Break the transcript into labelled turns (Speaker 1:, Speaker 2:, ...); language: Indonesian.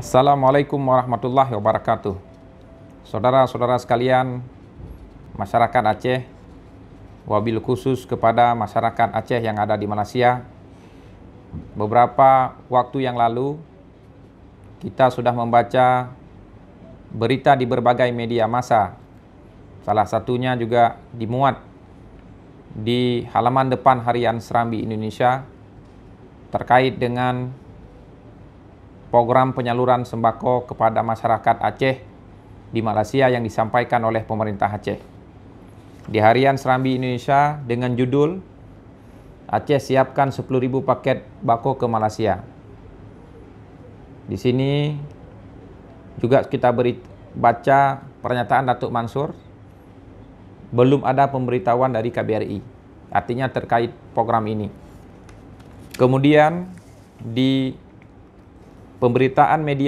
Speaker 1: Assalamualaikum warahmatullahi wabarakatuh. Saudara-saudara sekalian, masyarakat Aceh, wabil khusus kepada masyarakat Aceh yang ada di Malaysia. Beberapa waktu yang lalu, kita sudah membaca berita di berbagai media massa. Salah satunya juga dimuat di halaman depan Harian Serambi Indonesia terkait dengan program penyaluran sembako kepada masyarakat Aceh di Malaysia yang disampaikan oleh pemerintah Aceh. Di Harian Serambi Indonesia dengan judul Aceh siapkan 10.000 paket bako ke Malaysia. Di sini juga kita baca pernyataan Datuk Mansur, belum ada pemberitahuan dari KBRI, artinya terkait program ini. Kemudian di pemberitaan media